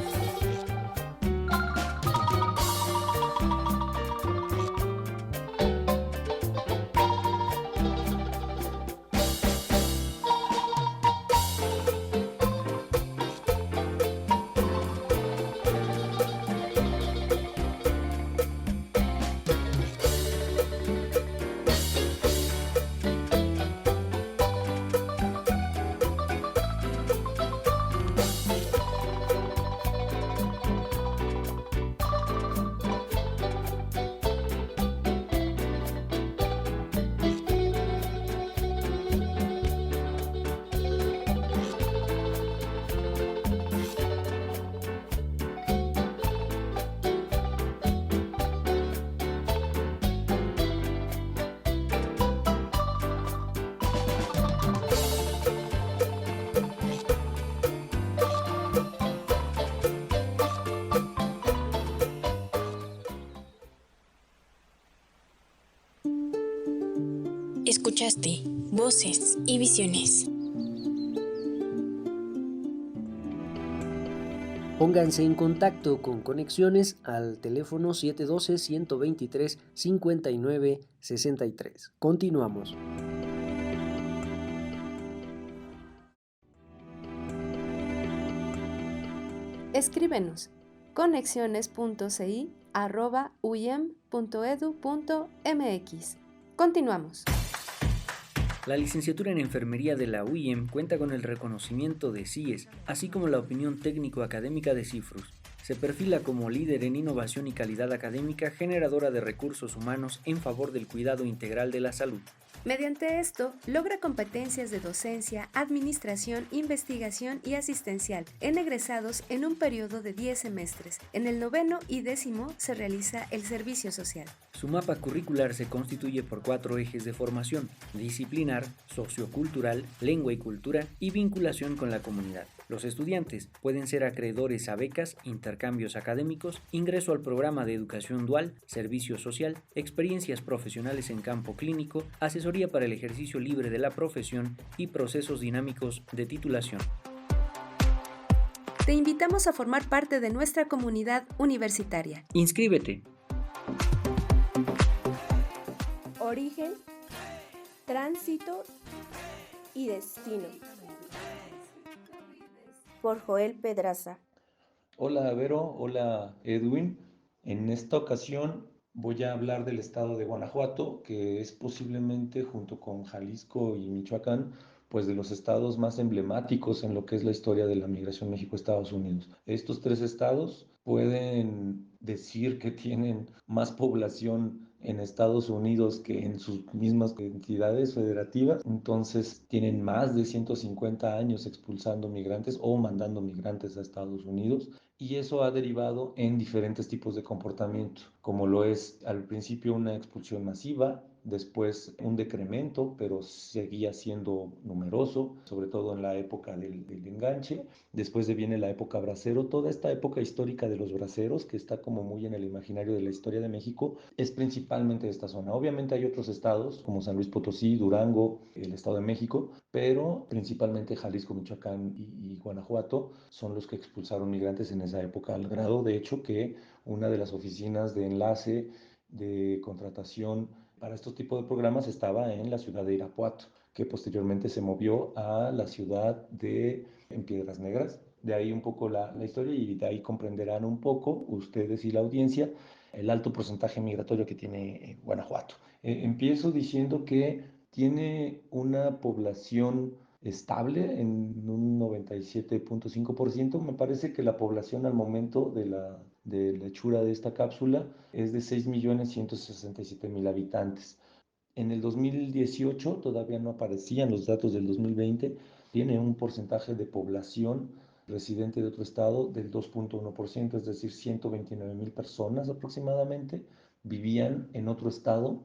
Escuchaste Voces y Visiones. Pónganse en contacto con Conexiones al teléfono 712-123-5963. Continuamos. Escríbenos conexiones.ci@uyem.edu.mx. Continuamos. La licenciatura en Enfermería de la UIEM cuenta con el reconocimiento de CIES, así como la opinión técnico-académica de CIFRUS. Se perfila como líder en innovación y calidad académica generadora de recursos humanos en favor del cuidado integral de la salud. Mediante esto, logra competencias de docencia, administración, investigación y asistencial en egresados en un periodo de 10 semestres. En el 9º y 10º se realiza el servicio social. Su mapa curricular se constituye por 4 ejes de formación: disciplinar, sociocultural, lengua y cultura y vinculación con la comunidad. Los estudiantes pueden ser acreedores a becas, intercambios académicos, ingreso al programa de educación dual, servicio social, experiencias profesionales en campo clínico, asesoría para el ejercicio libre de la profesión y procesos dinámicos de titulación. Te invitamos a formar parte de nuestra comunidad universitaria. ¡Inscríbete! Origen, tránsito y destino. Por Joel Pedraza. Hola Vero, hola Edwin. En esta ocasión voy a hablar del estado de Guanajuato, que es posiblemente, junto con Jalisco y Michoacán, pues de los estados más emblemáticos en lo que es la historia de la migración México-Estados Unidos. Estos 3 estados pueden decir que tienen más población en Estados Unidos que en sus mismas entidades federativas. Entonces tienen más de 150 años expulsando migrantes o mandando migrantes a Estados Unidos, y eso ha derivado en diferentes tipos de comportamiento, como lo es al principio una expulsión masiva, después un decremento, pero seguía siendo numeroso, sobre todo en la época del enganche. Después viene la época bracero. Toda esta época histórica de los braceros, que está como muy en el imaginario de la historia de México, es principalmente de esta zona. Obviamente hay otros estados como San Luis Potosí, Durango, el Estado de México, pero principalmente Jalisco, Michoacán y Guanajuato son los que expulsaron migrantes en esa época, al grado de hecho que una de las oficinas de enlace de contratación para estos tipos de programas estaba en la ciudad de Irapuato, que posteriormente se movió a la ciudad de en Piedras Negras. De ahí un poco la historia, y de ahí comprenderán un poco ustedes y la audiencia el alto porcentaje migratorio que tiene Guanajuato. Empiezo diciendo que tiene una población estable en un 97.5%. Me parece que la población al momento de la hechura de esta cápsula es de 6.167.000 habitantes. En el 2018, todavía no aparecían los datos del 2020, tiene un porcentaje de población residente de otro estado del 2.1%, es decir, 129.000 personas aproximadamente vivían en otro estado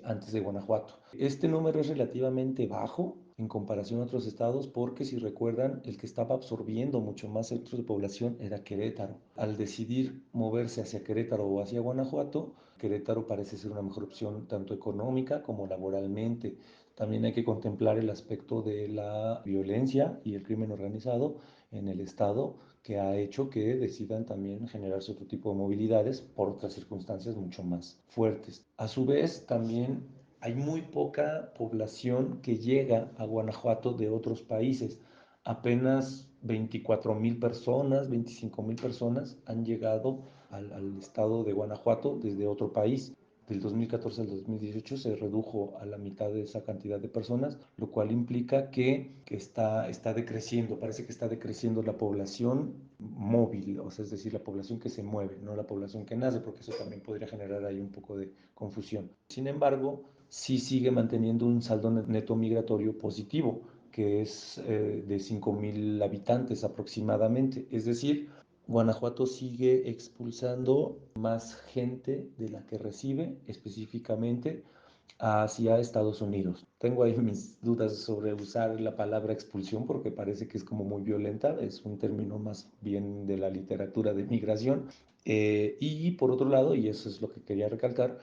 antes de Guanajuato. Este número es relativamente bajo en comparación a otros estados, porque si recuerdan, el que estaba absorbiendo mucho más centros de población era Querétaro. Al decidir moverse hacia Querétaro o hacia Guanajuato, Querétaro parece ser una mejor opción tanto económica como laboralmente. También hay que contemplar el aspecto de la violencia y el crimen organizado en el estado, que ha hecho que decidan también generarse otro tipo de movilidades por otras circunstancias mucho más fuertes. A su vez, también hay muy poca población que llega a Guanajuato de otros países. Apenas 24.000 personas, 25.000 personas han llegado al estado de Guanajuato desde otro país. Del 2014 al 2018 se redujo a la mitad de esa cantidad de personas, lo cual implica que está decreciendo, parece que está decreciendo la población móvil, o sea, es decir, la población que se mueve, no la población que nace, porque eso también podría generar ahí un poco de confusión. Sin embargo, sí sigue manteniendo un saldo neto migratorio positivo, que es de 5.000 habitantes aproximadamente, es decir, Guanajuato sigue expulsando más gente de la que recibe, específicamente hacia Estados Unidos. Tengo ahí mis dudas sobre usar la palabra expulsión, porque parece que es como muy violenta, es un término más bien de la literatura de migración. Y por otro lado, y eso es lo que quería recalcar,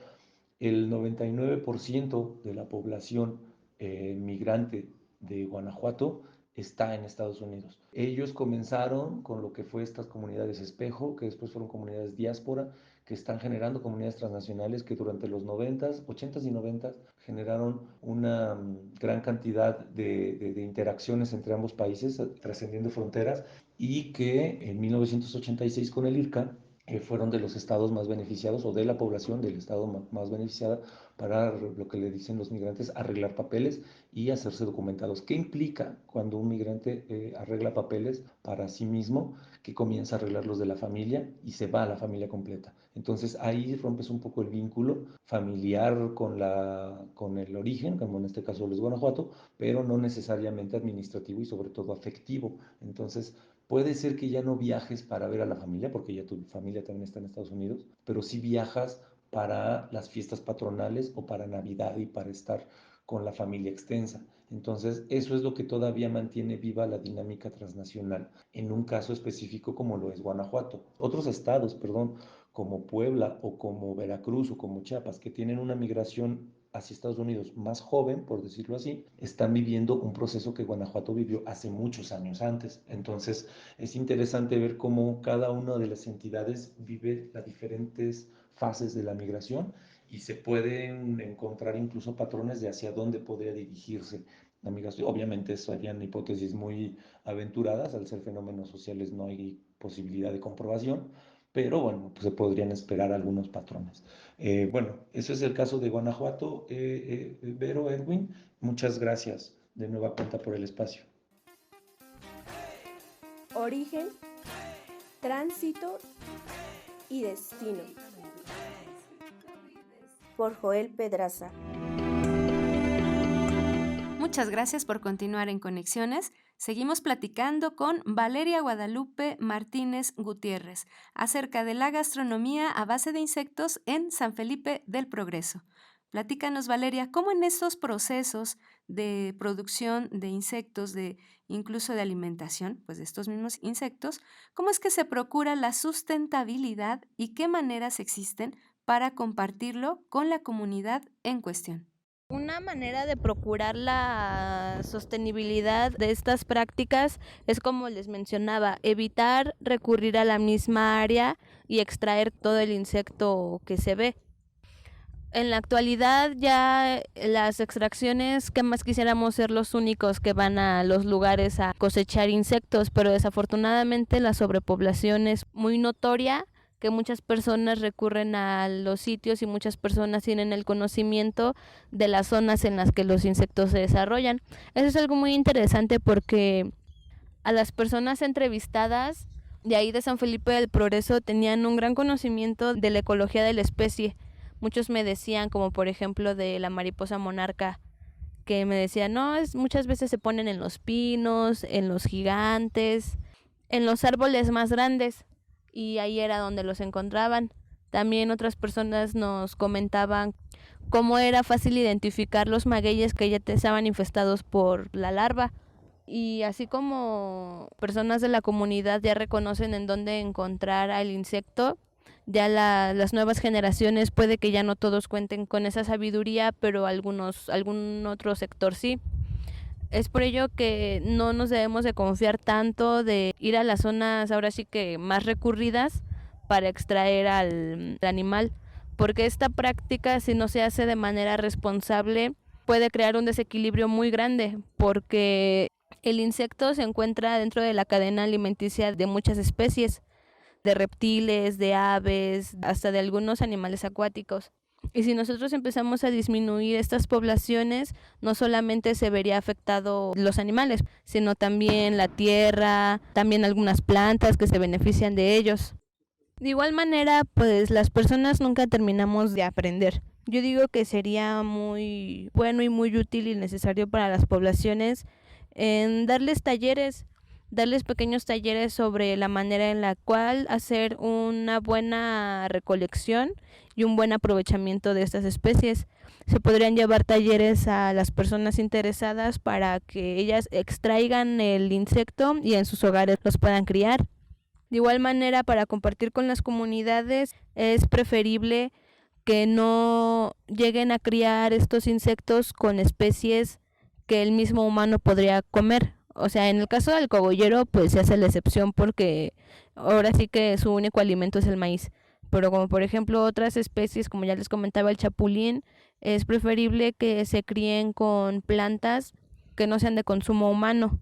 el 99% de la población migrante de Guanajuato está en Estados Unidos. Ellos comenzaron con lo que fue estas comunidades espejo, que después fueron comunidades diáspora, que están generando comunidades transnacionales que durante los 90s, 80s y 90s generaron una gran cantidad de interacciones entre ambos países, trascendiendo fronteras, y que en 1986 con el IRCA fueron de los estados más beneficiados o de la población del estado más beneficiada para lo que le dicen los migrantes, arreglar papeles y hacerse documentados. ¿Qué implica cuando un migrante arregla papeles para sí mismo, que comienza a arreglar los de la familia y se va a la familia completa? Entonces ahí rompes un poco el vínculo familiar con el origen, como en este caso es Guanajuato, pero no necesariamente administrativo y sobre todo afectivo. Entonces puede ser que ya no viajes para ver a la familia, porque ya tu familia también está en Estados Unidos, pero sí viajas para las fiestas patronales o para Navidad y para estar con la familia extensa. Entonces, eso es lo que todavía mantiene viva la dinámica transnacional, en un caso específico como lo es Guanajuato. Otros estados, perdón, como Puebla o como Veracruz o como Chiapas, que tienen una migración hacia Estados Unidos más joven, por decirlo así, están viviendo un proceso que Guanajuato vivió hace muchos años antes. Entonces, es interesante ver cómo cada una de las entidades vive las diferentes fases de la migración y se pueden encontrar incluso patrones de hacia dónde podría dirigirse la migración. Obviamente, serían hipótesis muy aventuradas, al ser fenómenos sociales no hay posibilidad de comprobación, pero bueno, pues se podrían esperar algunos patrones. Bueno, eso es el caso de Guanajuato. Vero, Edwin, muchas gracias de nueva cuenta por el espacio. Origen, tránsito y destino. Por Joel Pedraza. Muchas gracias por continuar en Conexiones. Seguimos platicando con Valeria Guadalupe Martínez Gutiérrez acerca de la gastronomía a base de insectos en San Felipe del Progreso. Platícanos, Valeria, cómo en estos procesos de producción de insectos, incluso de alimentación, pues de estos mismos insectos, cómo es que se procura la sustentabilidad y qué maneras existen para compartirlo con la comunidad en cuestión. Una manera de procurar la sostenibilidad de estas prácticas es, como les mencionaba, evitar recurrir a la misma área y extraer todo el insecto que se ve. En la actualidad ya las extracciones, que más quisiéramos ser los únicos que van a los lugares a cosechar insectos, pero desafortunadamente la sobrepoblación es muy notoria, que muchas personas recurren a los sitios y muchas personas tienen el conocimiento de las zonas en las que los insectos se desarrollan. Eso es algo muy interesante porque a las personas entrevistadas de ahí de San Felipe del Progreso tenían un gran conocimiento de la ecología de la especie. Muchos me decían, como por ejemplo de la mariposa monarca, que me decían, no, muchas veces se ponen en los pinos, en los gigantes, en los árboles más grandes, y ahí era donde los encontraban. También otras personas nos comentaban cómo era fácil identificar los magueyes que ya estaban infestados por la larva. Y así como personas de la comunidad ya reconocen en dónde encontrar al insecto, ya las nuevas generaciones puede que ya no todos cuenten con esa sabiduría, pero algún otro sector sí. Es por ello que no nos debemos de confiar tanto de ir a las zonas ahora sí que más recurridas para extraer al animal, porque esta práctica, si no se hace de manera responsable, puede crear un desequilibrio muy grande, porque el insecto se encuentra dentro de la cadena alimenticia de muchas especies, de reptiles, de aves, hasta de algunos animales acuáticos. Y si nosotros empezamos a disminuir estas poblaciones, no solamente se vería afectado los animales, sino también la tierra, también algunas plantas que se benefician de ellos. De igual manera, pues las personas nunca terminamos de aprender. Yo digo que sería muy bueno y muy útil y necesario para las poblaciones en darles pequeños talleres sobre la manera en la cual hacer una buena recolección y un buen aprovechamiento de estas especies. Se podrían llevar talleres a las personas interesadas para que ellas extraigan el insecto y en sus hogares los puedan criar. De igual manera, para compartir con las comunidades es preferible que no lleguen a criar estos insectos con especies que el mismo humano podría comer. O sea, en el caso del cogollero, pues se hace la excepción porque ahora sí que su único alimento es el maíz. Pero como por ejemplo otras especies, como ya les comentaba el chapulín, es preferible que se críen con plantas que no sean de consumo humano.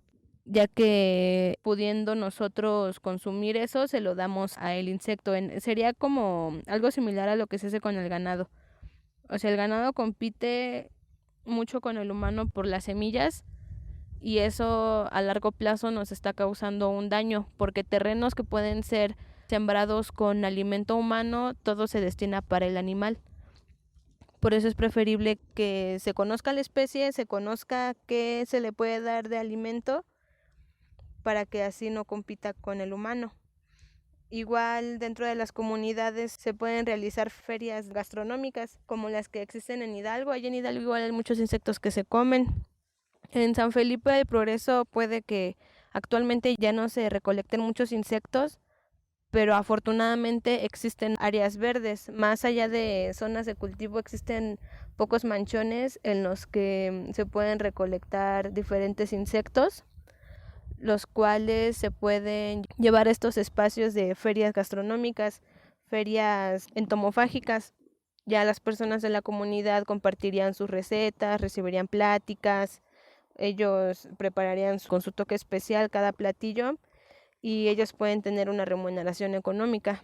ya que pudiendo nosotros consumir eso, se lo damos a el insecto. Sería como algo similar a lo que se hace con el ganado. O sea, el ganado compite mucho con el humano por las semillas y eso a largo plazo nos está causando un daño, porque terrenos que pueden ser sembrados con alimento humano, todo se destina para el animal. Por eso es preferible que se conozca la especie, se conozca qué se le puede dar de alimento para que así no compita con el humano. Igual dentro de las comunidades se pueden realizar ferias gastronómicas como las que existen en Hidalgo. Allí en Hidalgo igual hay muchos insectos que se comen. En San Felipe del Progreso puede que actualmente ya no se recolecten muchos insectos, pero afortunadamente existen áreas verdes. Más allá de zonas de cultivo existen pocos manchones en los que se pueden recolectar diferentes insectos, los cuales se pueden llevar a estos espacios de ferias gastronómicas, ferias entomofágicas. Ya las personas de la comunidad compartirían sus recetas, recibirían pláticas, ellos prepararían con su toque especial cada platillo y ellos pueden tener una remuneración económica.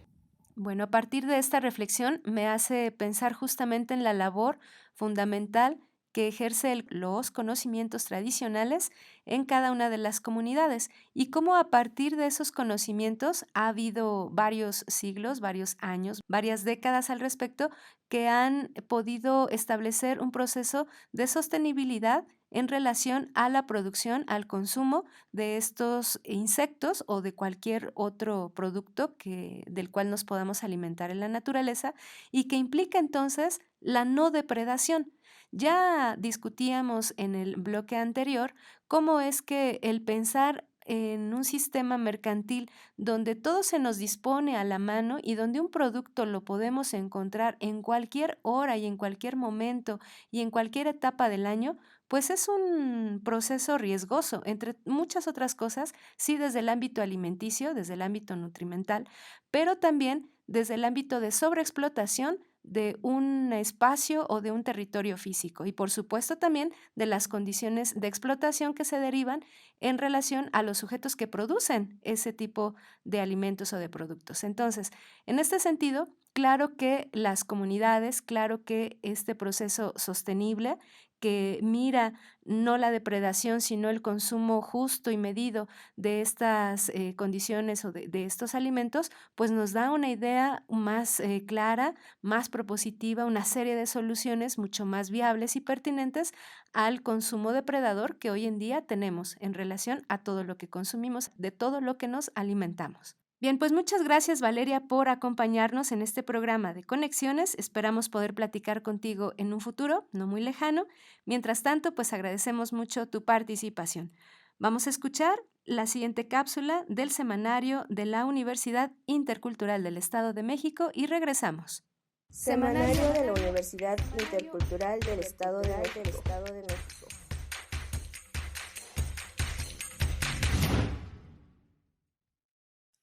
Bueno, a partir de esta reflexión me hace pensar justamente en la labor fundamental que ejerce los conocimientos tradicionales en cada una de las comunidades y cómo a partir de esos conocimientos ha habido varios siglos, varios años, varias décadas al respecto que han podido establecer un proceso de sostenibilidad en relación a la producción, al consumo de estos insectos o de cualquier otro producto del cual nos podamos alimentar en la naturaleza y que implica entonces la no depredación. Ya discutíamos en el bloque anterior cómo es que el pensar en un sistema mercantil donde todo se nos dispone a la mano y donde un producto lo podemos encontrar en cualquier hora y en cualquier momento y en cualquier etapa del año, pues es un proceso riesgoso, entre muchas otras cosas, sí desde el ámbito alimenticio, desde el ámbito nutrimental, pero también desde el ámbito de sobreexplotación de un espacio o de un territorio físico y por supuesto también de las condiciones de explotación que se derivan en relación a los sujetos que producen ese tipo de alimentos o de productos. Entonces, en este sentido, claro que las comunidades, claro que este proceso sostenible que mira no la depredación, sino el consumo justo y medido de estas condiciones o de estos alimentos, pues nos da una idea más clara, más propositiva, una serie de soluciones mucho más viables y pertinentes al consumo depredador que hoy en día tenemos en relación a todo lo que consumimos, de todo lo que nos alimentamos. Bien, pues muchas gracias Valeria por acompañarnos en este programa de Conexiones. Esperamos poder platicar contigo en un futuro no muy lejano. Mientras tanto, pues agradecemos mucho tu participación. Vamos a escuchar la siguiente cápsula del semanario de la Universidad Intercultural del Estado de México y regresamos. Semanario de la Universidad Intercultural del Estado de México.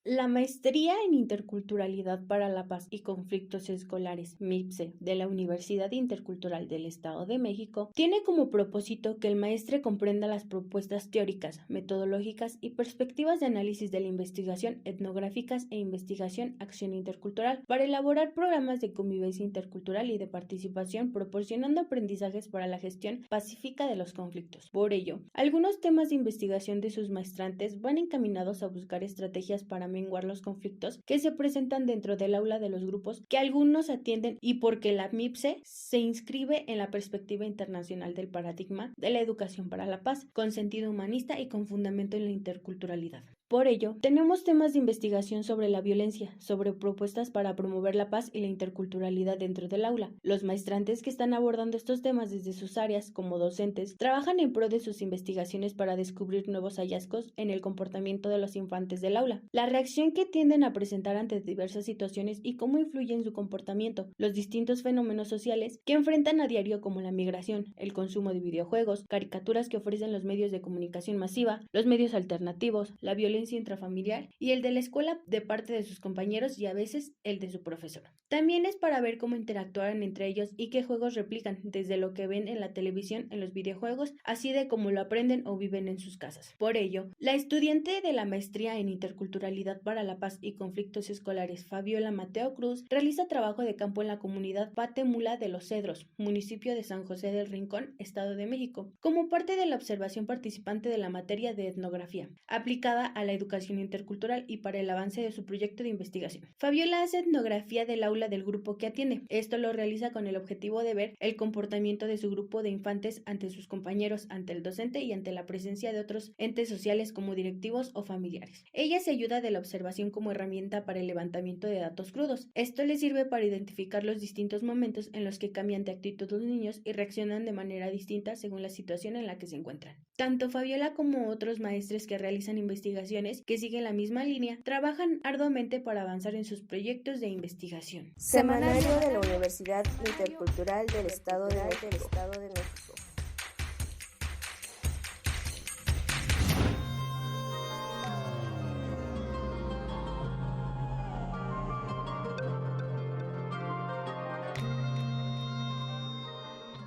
La Maestría en Interculturalidad para la Paz y Conflictos Escolares, MIPSE, de la Universidad Intercultural del Estado de México, tiene como propósito que el maestre comprenda las propuestas teóricas, metodológicas y perspectivas de análisis de la investigación etnográficas e investigación acción intercultural para elaborar programas de convivencia intercultural y de participación, proporcionando aprendizajes para la gestión pacífica de los conflictos. Por ello, algunos temas de investigación de sus maestrantes van encaminados a buscar estrategias para menguar los conflictos que se presentan dentro del aula de los grupos que algunos atienden y porque la MIPSE se inscribe en la perspectiva internacional del paradigma de la educación para la paz, con sentido humanista y con fundamento en la interculturalidad. Por ello, tenemos temas de investigación sobre la violencia, sobre propuestas para promover la paz y la interculturalidad dentro del aula. Los maestrantes que están abordando estos temas desde sus áreas como docentes trabajan en pro de sus investigaciones para descubrir nuevos hallazgos en el comportamiento de los infantes del aula, la reacción que tienden a presentar ante diversas situaciones y cómo influye en su comportamiento, los distintos fenómenos sociales que enfrentan a diario como la migración, el consumo de videojuegos, caricaturas que ofrecen los medios de comunicación masiva, los medios alternativos, la violencia violencia intrafamiliar y el de la escuela de parte de sus compañeros y a veces el de su profesor. También es para ver cómo interactúan entre ellos y qué juegos replican, desde lo que ven en la televisión, en los videojuegos, así de cómo lo aprenden o viven en sus casas. Por ello, la estudiante de la maestría en Interculturalidad para la Paz y Conflictos Escolares, Fabiola Mateo Cruz, realiza trabajo de campo en la comunidad Patemula de Los Cedros, municipio de San José del Rincón, Estado de México, como parte de la observación participante de la materia de etnografía, aplicada a la educación intercultural y para el avance de su proyecto de investigación. Fabiola hace etnografía del aula del grupo que atiende. Esto lo realiza con el objetivo de ver el comportamiento de su grupo de infantes ante sus compañeros, ante el docente y ante la presencia de otros entes sociales como directivos o familiares. Ella se ayuda de la observación como herramienta para el levantamiento de datos crudos. Esto le sirve para identificar los distintos momentos en los que cambian de actitud los niños y reaccionan de manera distinta según la situación en la que se encuentran. Tanto Fabiola como otros maestres que realizan investigaciones que siguen la misma línea trabajan arduamente para avanzar en sus proyectos de investigación. Semanario de la Universidad Intercultural del Estado de México.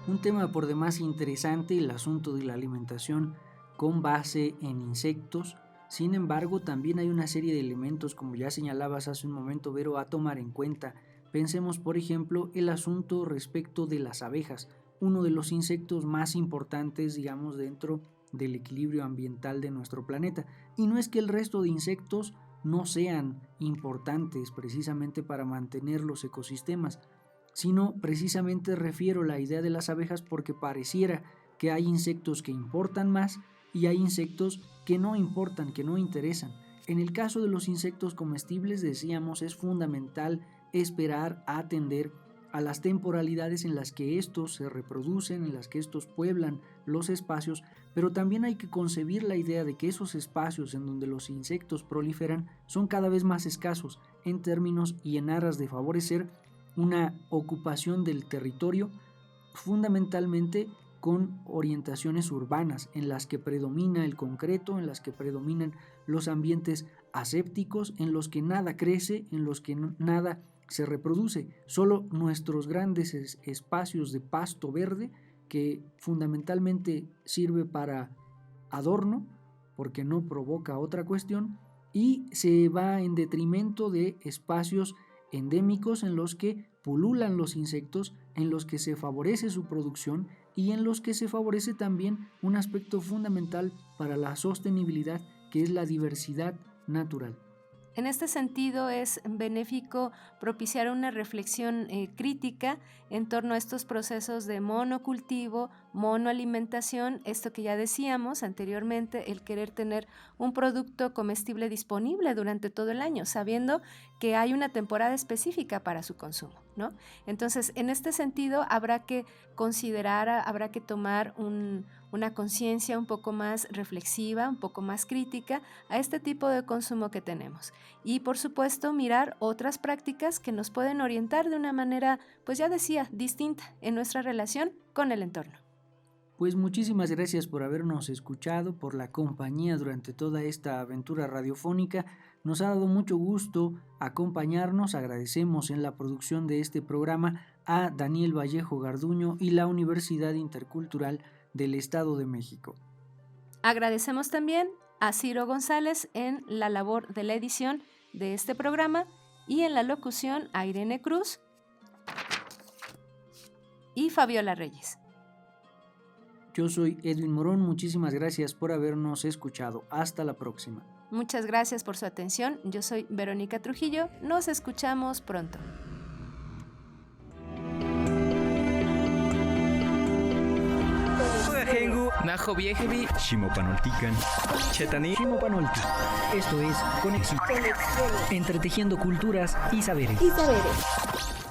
Un tema por demás interesante, el asunto de la alimentación con base en insectos. Sin embargo, también hay una serie de elementos, como ya señalabas hace un momento, Vero, a tomar en cuenta. Pensemos, por ejemplo, el asunto respecto de las abejas, uno de los insectos más importantes, digamos, dentro del equilibrio ambiental de nuestro planeta. Y no es que el resto de insectos no sean importantes precisamente para mantener los ecosistemas, sino precisamente refiero la idea de las abejas porque pareciera que hay insectos que importan más y hay insectos que no importan, que no interesan. En el caso de los insectos comestibles, decíamos, es fundamental esperar a atender a las temporalidades en las que estos se reproducen, en las que estos pueblan los espacios, pero también hay que concebir la idea de que esos espacios en donde los insectos proliferan son cada vez más escasos en términos y en aras de favorecer una ocupación del territorio fundamentalmente con orientaciones urbanas en las que predomina el concreto, en las que predominan los ambientes asépticos, en los que nada crece, en los que nada se reproduce, solo nuestros grandes espacios de pasto verde que fundamentalmente sirve para adorno porque no provoca otra cuestión y se va en detrimento de espacios endémicos en los que pululan los insectos, en los que se favorece su producción y en los que se favorece también un aspecto fundamental para la sostenibilidad, que es la diversidad natural. En este sentido, es benéfico propiciar una reflexión crítica en torno a estos procesos de monocultivo, monoalimentación, esto que ya decíamos anteriormente, el querer tener un producto comestible disponible durante todo el año, sabiendo que hay una temporada específica para su consumo, ¿no? Entonces, en este sentido, habrá que considerar, habrá que tomar una conciencia un poco más reflexiva, un poco más crítica a este tipo de consumo que tenemos. Y, por supuesto, mirar otras prácticas que nos pueden orientar de una manera, pues ya decía, distinta en nuestra relación con el entorno. Pues muchísimas gracias por habernos escuchado, por la compañía durante toda esta aventura radiofónica. Nos ha dado mucho gusto acompañarnos. Agradecemos en la producción de este programa a Daniel Vallejo Garduño y la Universidad Intercultural del Estado de México. Agradecemos también a Ciro González en la labor de la edición de este programa y en la locución a Irene Cruz y Fabiola Reyes. Yo soy Edwin Morón, muchísimas gracias por habernos escuchado. Hasta la próxima. Muchas gracias por su atención. Yo soy Verónica Trujillo. Nos escuchamos pronto. Najo Viejevi, Shimopanoltican, Chetani, Shimopanolti. Esto es Conexión. Entretejiendo culturas y saberes. Y saberes.